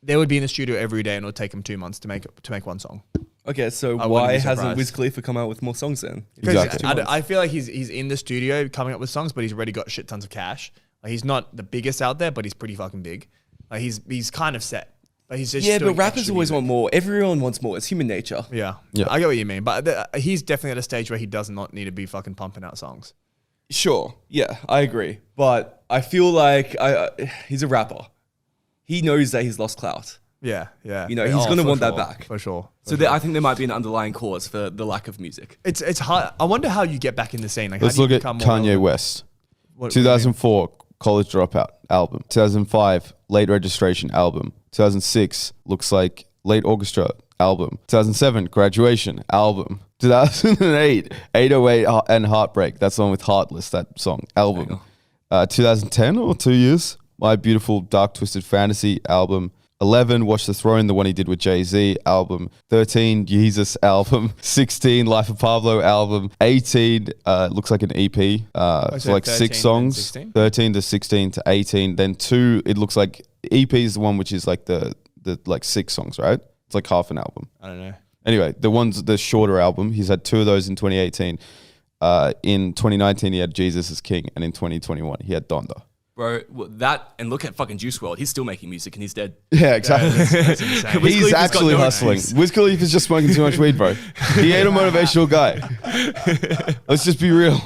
they would be in the studio every day and it would take them 2 months to make one song. Okay, so why hasn't Wiz Khalifa come out with more songs then? Exactly. I feel like he's in the studio coming up with songs, but he's already got shit tons of cash. Like he's not the biggest out there, but he's pretty fucking big. Like he's kind of set. But he's just but rappers always want more. Everyone wants more. It's human nature. Yeah. I get what you mean, but he's definitely at a stage where he does not need to be fucking pumping out songs. Sure, yeah, I agree. But I feel like he's a rapper. He knows that he's lost clout. Yeah. You know, he's going to want that back. For sure. I think there might be an underlying cause for the lack of music. It's hard. I wonder how you get back in the scene. Like, let's look at Kanye West. 2004, College Dropout album. 2005, Late Registration album. 2006, looks like Late Orchestra album. 2007, Graduation album. 2008, 808 and Heartbreak. That's the one with Heartless, that song, album. 2010 or 2 years, My Beautiful Dark Twisted Fantasy album. 11, Watch the Throne, the one he did with Jay-Z album. 13, Jesus album. 16, Life of Pablo album. 18, looks like an EP. So like 6 songs. 13 to 16 to 18. Then 2, it looks like EP is the one which is like the like 6 songs, right? It's like half an album. I don't know. Anyway, the shorter album, he's had 2 of those in 2018. In 2019, he had Jesus is King. And in 2021, he had Donda. Bro, that, and look at fucking Juice WRLD. He's still making music and he's dead. Yeah, exactly. That's insane. He's actually hustling. Wiz Khalifa's just smoking too much weed, bro. He ain't a motivational guy. Let's just be real.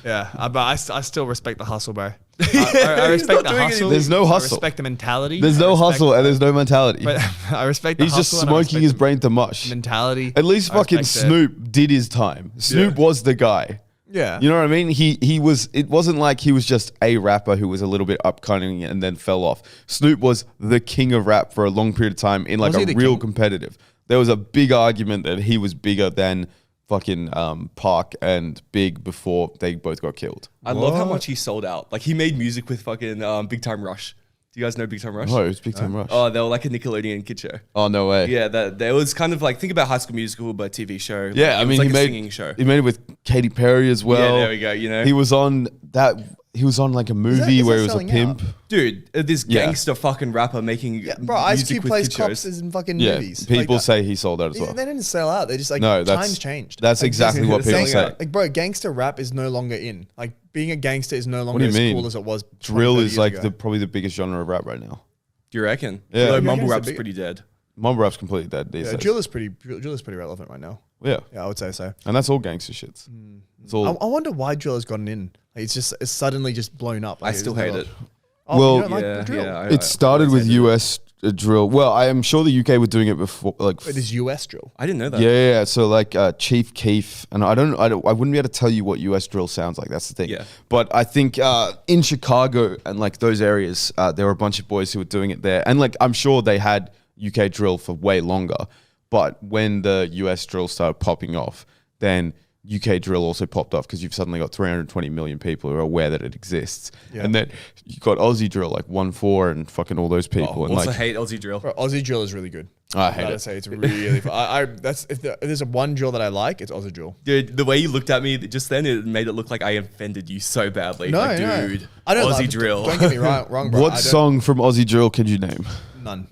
Yeah, but I still respect the hustle, bro. I respect the hustle. There's no hustle. I respect the mentality. There's no hustle and there's no mentality. But I respect the He's hustle. just smoking his brain to mush. Mentality. At least fucking Snoop did his time. Snoop was the guy. Yeah. You know what I mean? He was, it wasn't like he was just a rapper who was a little bit upcoming and then fell off. Snoop was the king of rap for a long period of time in like a real competitive. There was a big argument that he was bigger than fucking Park and Big before they both got killed. I love how much he sold out. Like he made music with fucking Big Time Rush. Do you guys know Big Time Rush? No, it was Big Time Rush. Oh, they were like a Nickelodeon kid show. Oh, no way. Yeah, that was kind of like, think about High School Musical, but TV show. Yeah, like, I mean, like he made singing show. He made it with Katy Perry as well. Yeah, there we go. You know, he was on like a movie where he was a pimp. Dude, this gangster fucking rapper making bro, Ice music Cube with plays kid shows. cops in fucking movies. People like, say he sold out as well. They didn't sell out. They just like times changed. That's like, exactly what people say. Like, bro, gangster rap is no longer in. Like being a gangster is no longer as cool as it was. Drill is like probably the biggest genre of rap right now. Do you reckon? Yeah. Although mumble rap's pretty dead. Mumble rap's completely dead these days. Drill is pretty relevant right now. Yeah. Yeah, I would say so. And that's all gangster shits. It's all. I wonder why drill has gotten in. Like, it's suddenly just blown up. Like, I still hate it. Oh, well, you don't like drill? It started with US drill. Well, I am sure the UK were doing it before. Like, it is US drill. I didn't know that. Yeah. So like Chief Keef, and I wouldn't be able to tell you what US drill sounds like. That's the thing. Yeah. But I think in Chicago and like those areas, there were a bunch of boys who were doing it there, and like I'm sure they had UK drill for way longer. But when the US drill started popping off, then UK drill also popped off because you've suddenly got 320 million people who are aware that it exists. Yeah. And then you got Aussie drill, like 1-4 and fucking all those people. And also like, hate Aussie drill. Bro, Aussie drill is really good. I hate it. Say it's really fun. If there's a one drill that I like, it's Aussie drill. Dude, the way you looked at me just then, it made it look like I offended you so badly. No, like, dude, I don't Aussie drill. Don't get me wrong, bro. What song from Aussie drill could you name? None.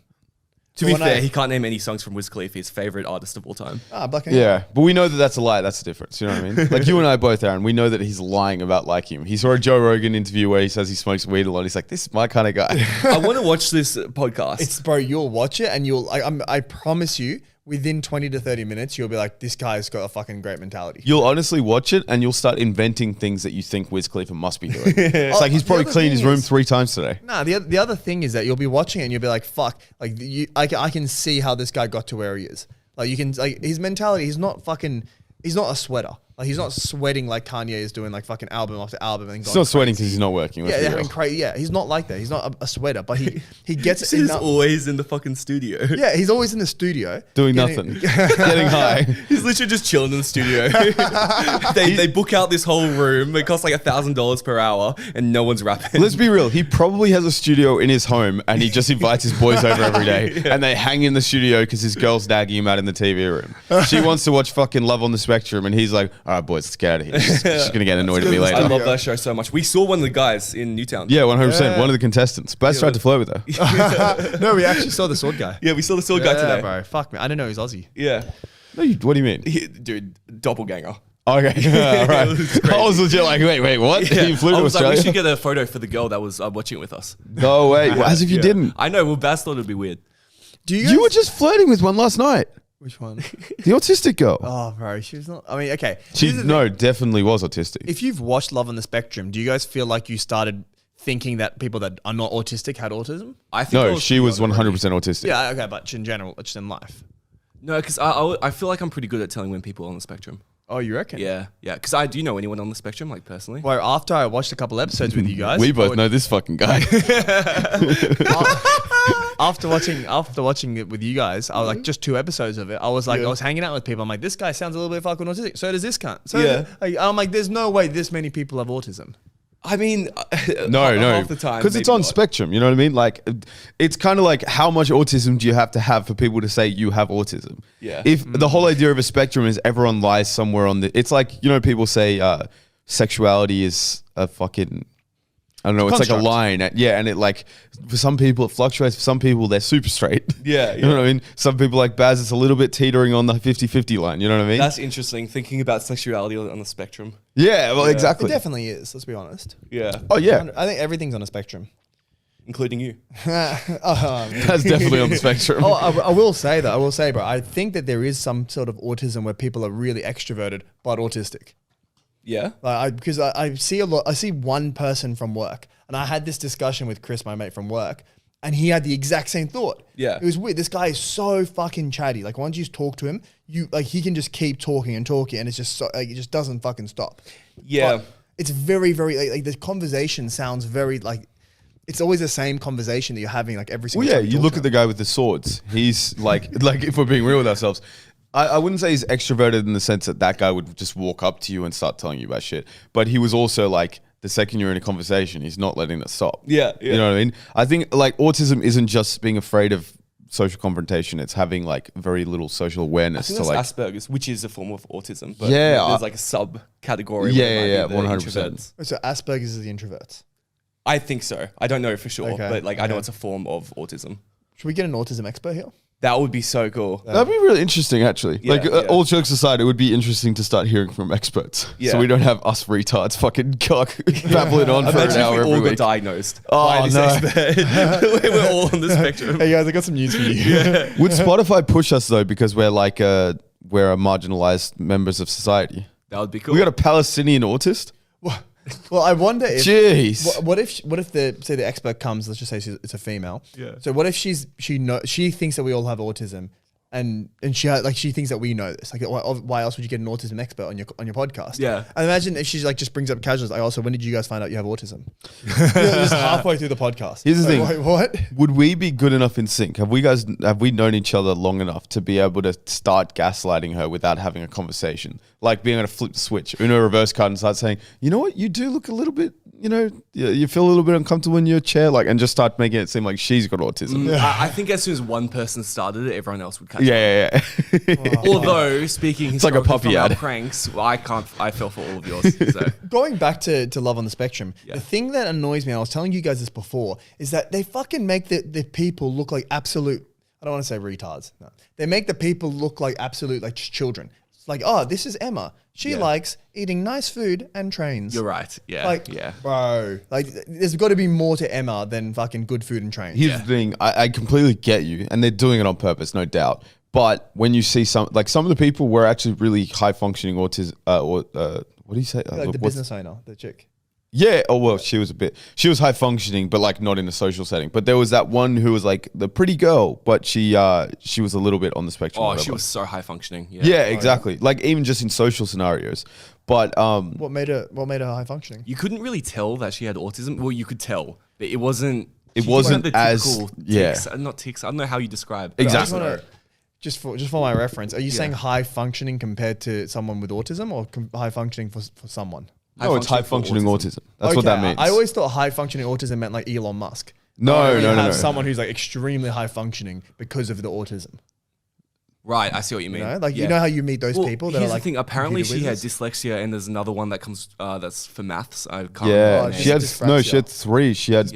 To be fair, he can't name any songs from Wiz Khalifa, his favorite artist of all time. Black Yeah, but we know that that's a lie. That's the difference. You know what I mean? Like you and I both, Aaron, we know that he's lying about liking him. He saw a Joe Rogan interview where he says he smokes weed a lot. He's like, this is my kind of guy. I want to watch this podcast. Bro, you'll watch it and I promise you, within 20 to 30 minutes, you'll be like, this guy's got a fucking great mentality. You'll honestly watch it and you'll start inventing things that you think Wiz Khalifa must be doing. It's like he's probably cleaned his room 3 times today. Nah, the other thing is that you'll be watching it and you'll be like, fuck, like I can see how this guy got to where he is. Like you can, like his mentality, he's not a sweater. Like he's not sweating like Kanye is doing, like fucking album after album. And he's not sweating because he's not working. Yeah, having crazy. Yeah, he's not like that. He's not a sweater, but he gets. He's always in the fucking studio. Yeah, he's always in the studio doing nothing, getting high. He's literally just chilling in the studio. they book out this whole room. It costs like $1,000 per hour, and no one's rapping. Let's be real. He probably has a studio in his home, and he just invites his boys over every day, and they hang in the studio because his girl's nagging him out in the TV room. She wants to watch fucking Love on the Spectrum, and he's like, "All right, boys, let's get out of here." She's gonna get annoyed at me later. I love that show so much. We saw one of the guys in Newtown. Yeah, 100%. One of the contestants. Baz tried to flirt with her. No, we actually saw the sword guy. Yeah, we saw the sword guy today. Bro, fuck me. I don't know he's Aussie. Yeah. No, what do you mean? Dude, doppelganger. Okay, all right. I was legit like, wait, what? Yeah. You flew to I was like, Australia? we should get a photo for the girl that was watching it with us. No way. As if you didn't. I know. Well, Baz thought it'd be weird. You were just flirting with one last night. Which one? The autistic girl. Oh, bro, she was not. I mean, okay. She definitely was autistic. If you've watched Love on the Spectrum, do you guys feel like you started thinking that people that are not autistic had autism? I think No, she was 100% autistic. Yeah, okay, but in general, just in life. No, because I feel like I'm pretty good at telling when people are on the spectrum. Oh, you reckon? Yeah. Because I do know anyone on the spectrum, like personally. Well, after I watched a couple episodes with you guys, We both know this fucking guy. after watching it with you guys, I was like, just 2 episodes of it. I was like, I was hanging out with people. I'm like, this guy sounds a little bit fucking autistic. So does this cunt. So I'm like, there's no way this many people have autism. I mean, No, half the time. because it's on spectrum. You know what I mean? Like, it's kind of like how much autism do you have to have for people to say you have autism? Yeah. If the whole idea of a spectrum is everyone lies somewhere on the, it's like, you know, people say sexuality is a fucking, I don't know, it's construct. like a line. And it like, for some people it fluctuates. For some people they're super straight. Yeah, You know what I mean? Some people like Baz, it's a little bit teetering on the 50-50 line. You know what I mean? That's interesting, thinking about sexuality on the spectrum. Yeah, well, It exactly. definitely is, let's be honest. Yeah. Oh, yeah. I think everything's on a spectrum. Including you. That's definitely on the spectrum. Oh, I will say, bro, I think that there is some sort of autism where people are really extroverted but autistic. Yeah. Because I see a lot. I see one person from work, and I had this discussion with Chris, my mate from work, and he had the exact same thought. Yeah. It was weird. This guy is so fucking chatty. Like once you talk to him, he can just keep talking, and it's just so, like, it just doesn't fucking stop. Yeah. But it's very, very like the conversation sounds very like. It's always the same conversation that you're having like every single Well, time. yeah, you look at the guy with the swords. He's like if we're being real with ourselves, I wouldn't say he's extroverted in the sense that guy would just walk up to you and start telling you about shit. But he was also like, the second you're in a conversation, he's not letting that stop. Yeah. You know what I mean? I think like autism isn't just being afraid of social confrontation. It's having like very little social awareness I think to that's like. Asperger's, which is a form of autism. But Yeah, there's like a subcategory. Yeah, where it might be the 100%. introverts. So Asperger's is the introverts. I think so. I don't know for sure, Okay, but like I know okay. it's a form of autism. Should we get an autism expert here? That would be so cool. That'd be really interesting, actually. Yeah, like, yeah. all jokes aside, it would be interesting to start hearing from experts. Yeah. So we don't have us retards fucking babbling on for an Imagine hour if we all every got week. diagnosed Oh, by this no. expert. We're all on the spectrum. Hey guys, I got some news for you. Would Spotify push us though because we're like we're a marginalized members of society? That would be cool. We got a Palestinian autist. Well, I wonder if Jeez. what if the expert comes? Let's just say it's a female. Yeah. So what if she thinks that we all have autism, and she thinks that we know this. Like, why else would you get an autism expert on your podcast? Yeah. And imagine if she's like just brings up casuals. Like, also, when did you guys find out you have autism? Just halfway through the podcast. Here's the thing. Wait, what? Would we be good enough in sync? Have we known each other long enough to be able to start gaslighting her without having a conversation? Like being able to flip the switch, Uno reverse card and start saying, you know what, you do look a little bit, you feel a little bit uncomfortable in your chair, like, and just start making it seem like she's got autism. I think as soon as one person started it, everyone else would catch up. Yeah. Although, speaking It's like a historically puppy from our ad. pranks, I fell for all of yours. So. Going back to Love on the Spectrum, Yeah. the thing that annoys me, I was telling you guys this before, is that they fucking make the people look like absolute I don't want to say retards. No. They make the people look like absolute like children. It's like, oh, this is Emma. She likes eating nice food and trains. You're right. Yeah. Like, bro, like there's got to be more to Emma than fucking good food and trains. Here's the thing. I completely get you. And they're doing it on purpose, no doubt. But when you see some of the people were actually really high functioning autism, what do you say? Like the business owner, the chick. Yeah. Oh, well, she was high functioning, but like not in a social setting. But there was that one who was like the pretty girl, but she was a little bit on the spectrum. Oh, she was so high functioning. Yeah. Yeah, exactly. Like even just in social scenarios. But what made her high functioning? You couldn't really tell that she had autism. Well, you could tell, but it wasn't. It wasn't the as tics, not tics. I don't know how you describe. Exactly. Just for my reference, are you saying high functioning compared to someone with autism, or high functioning for someone? No, it's high functioning autism. That's what that means. I always thought high functioning autism meant like Elon Musk. No. Someone who's like extremely high functioning because of the autism. Right, I see what you mean. You know, like you know how you meet those people that are like. The thing. Apparently, she had dyslexia, and there's another one that comes that's for maths. I can't. Yeah, remember. she had three. She had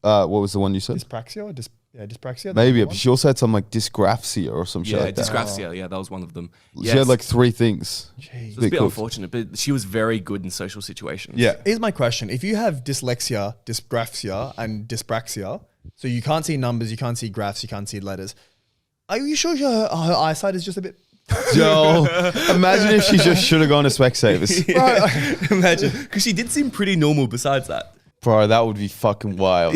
what was the one you said? Dyspraxia or dyspraxia. Maybe, but she also had some like dysgraphia or some shit like that. Dysgraphia. Yeah, that was one of them. She had like three things. So it's a bit unfortunate, but she was very good in social situations. Yeah. Here's my question: if you have dyslexia, dysgraphia, and dyspraxia, so you can't see numbers, you can't see graphs, you can't see letters. Are you sure her eyesight is just a bit? Joel, imagine if she just should have gone to Specsavers. Imagine, because she did seem pretty normal besides that. Bro, that would be fucking wild.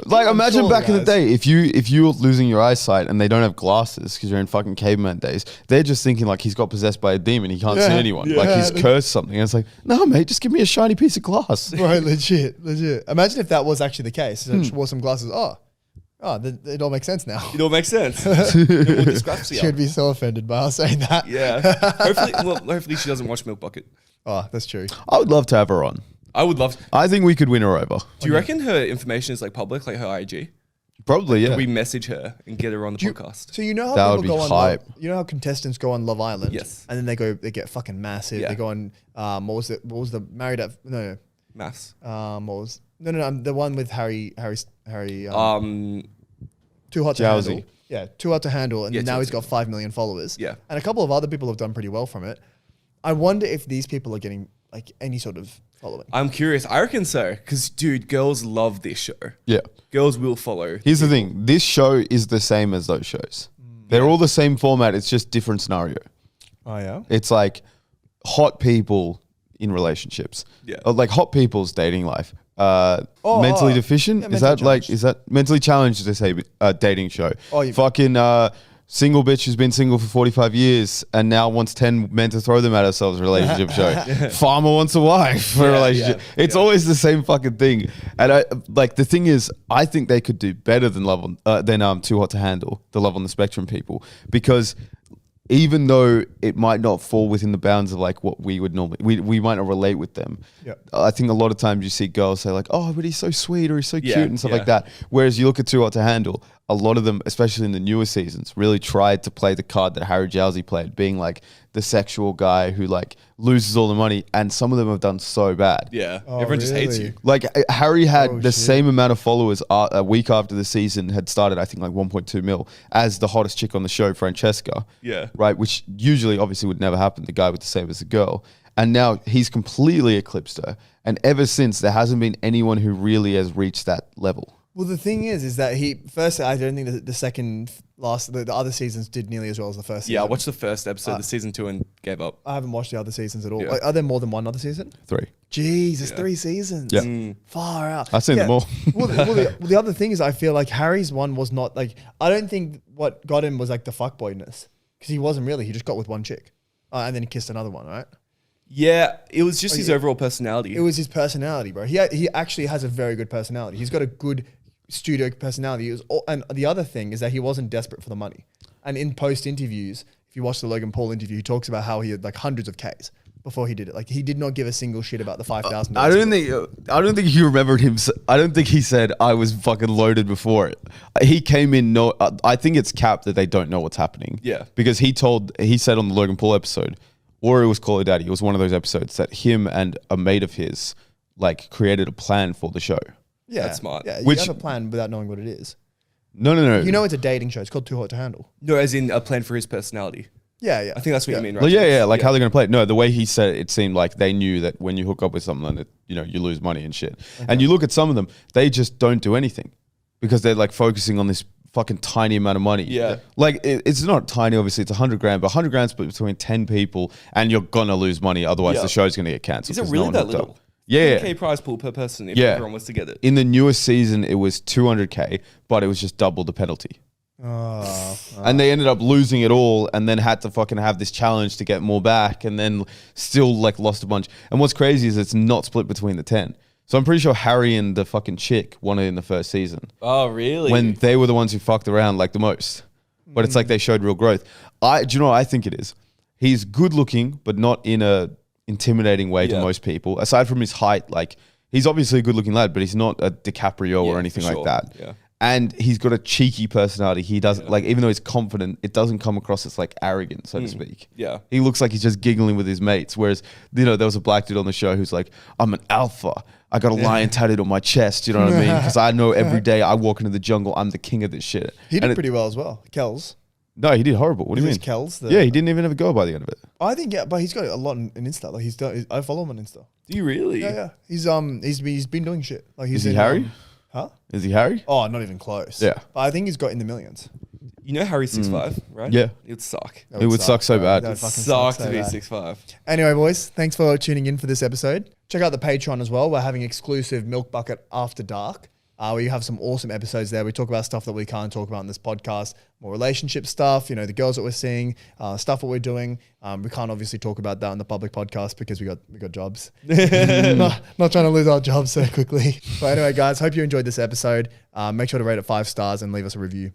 Like imagine back in the day, if you were losing your eyesight and they don't have glasses because you're in fucking caveman days, they're just thinking like he's got possessed by a demon, he can't see anyone, like he's cursed something. And it's like, no, mate, just give me a shiny piece of glass. Right, legit. Imagine if that was actually the case. So she wore some glasses. It all makes sense now. It all makes sense. She'd be so offended by us saying that. Yeah. Hopefully she doesn't watch Milk Bucket. Oh, that's true. I would love to have her on. I would love to. I think we could win her over. Do you reckon her information is like public, like her IG? Probably, yeah. Could we message her and get her on the podcast? So you know how That would people be go on hype. you know how contestants go on Love Island? Yes. And then they get fucking massive. Yeah. They go on what was the married at Maths. what was the one with Harry Too Hot to Jowsey. Handle. Yeah, Too Hot to Handle, and now he's got 5 million followers. Yeah. And a couple of other people have done pretty well from it. I wonder if these people are getting like any sort of following. I'm curious. I reckon so. Because, dude, girls love this show. Yeah. Girls will follow. Here's the thing. This show is the same as those shows. They're all the same format. It's just different scenario. Oh, yeah? It's like hot people in relationships. Yeah. Like hot people's dating life. Mentally deficient? Yeah, is that mentally challenged to say dating show? Fucking single bitch who's been single for 45 years and now wants 10 men to throw them at herself relationship show. Farmer wants a wife for a relationship. It's always the same fucking thing. And the thing is, I think they could do better than Too Hot to Handle, the Love on the Spectrum people, because even though it might not fall within the bounds of like what we would normally, we might not relate with them. Yeah. I think a lot of times you see girls say like, oh, but he's so sweet or he's so cute and stuff like that. Whereas you look at Too Hot to Handle, a lot of them, especially in the newer seasons, really tried to play the card that Harry Jowsey played, being like the sexual guy who like loses all the money, and some of them have done so bad. Yeah. Everyone just hates you. Like Harry had the same amount of followers a week after the season had started, I think like 1.2 mil, as the hottest chick on the show, Francesca. Yeah. Right, which usually obviously would never happen, the guy with the same as the girl. And now he's completely eclipsed her. And ever since, there hasn't been anyone who really has reached that level. Well, the thing is that I don't think the other seasons did nearly as well as the first season. Yeah, I watched the first episode of season 2 and gave up. I haven't watched the other seasons at all. Yeah. Like, are there more than one other season? 3. Jesus, 3 seasons. Yeah. Far out. I've seen them all. The other thing is, I feel like Harry's one was not like, I don't think what got him was like the fuckboyness. Because he wasn't really. He just got with one chick. And then he kissed another one, right? Yeah, it was just his overall personality. It was his personality, bro. He actually has a very good personality. He's got a good studio personality. And the other thing is that he wasn't desperate for the money. And in post interviews, if you watch the Logan Paul interview, he talks about how he had like hundreds of Ks before he did it. Like he did not give a single shit about the $5,000. I don't think he remembered him. I don't think he said I was fucking loaded before it. He came in. I think it's capped that they don't know what's happening. Yeah, because he said on the Logan Paul episode, or it was Call Her Daddy. It was one of those episodes that him and a mate of his like created a plan for the show. Yeah, that's smart. Yeah, you have a plan without knowing what it is. No. You know, it's a dating show. It's called Too Hot to Handle. No, as in a plan for his personality. Yeah. I think that's what you mean, right? Well, yeah. Like how they're gonna play it. No, the way he said it seemed like they knew that when you hook up with someone, that you lose money and shit. Okay. And you look at some of them, they just don't do anything because they're like focusing on this fucking tiny amount of money. Yeah. Like it's not tiny, obviously. It's 100 grand, but 100 grand split between 10 people, and you're gonna lose money. Otherwise, the show's gonna get cancelled. Is it really that little? Yeah. 10K prize pool per person if everyone was to get it. In the newest season, it was 200K, but it was just double the penalty. And they ended up losing it all and then had to fucking have this challenge to get more back and then still like lost a bunch. And what's crazy is it's not split between the 10. So I'm pretty sure Harry and the fucking chick won it in the first season. Oh, really? When they were the ones who fucked around like the most. But it's like they showed real growth. Do you know what I think it is? He's good looking, but not in a intimidating way to most people. Aside from his height, like he's obviously a good looking lad, but he's not a DiCaprio or anything like that. Yeah. And he's got a cheeky personality. He doesn't like, even though he's confident, it doesn't come across as like arrogant, so to speak. Yeah. He looks like he's just giggling with his mates. Whereas, there was a black dude on the show who's like, I'm an alpha. I got a lion tattooed on my chest. You know what I mean? Because I know every day I walk into the jungle, I'm the king of this shit. He did pretty well as well. Kells. No, he did horrible. What do you mean? Kells? Yeah, he didn't even have a go by the end of it. I think, but he's got a lot in Insta. Like I follow him on Insta. Do you really? Yeah. He's been doing shit. Like Is he Harry? Huh? Is he Harry? Oh, not even close. Yeah. But I think he's got in the millions. You know Harry's 6'5", right? Yeah. It would suck. It would suck so bad. That It would would fucking suck so to be bad. 6'5". Anyway, boys, thanks for tuning in for this episode. Check out the Patreon as well. We're having exclusive Milk Bucket After Dark, where you have some awesome episodes there. We talk about stuff that we can't talk about in this podcast, more relationship stuff, the girls that we're seeing, stuff that we're doing. We can't obviously talk about that on the public podcast because we got jobs. not trying to lose our jobs so quickly. But anyway, guys, hope you enjoyed this episode. Make sure to rate it 5 stars and leave us a review.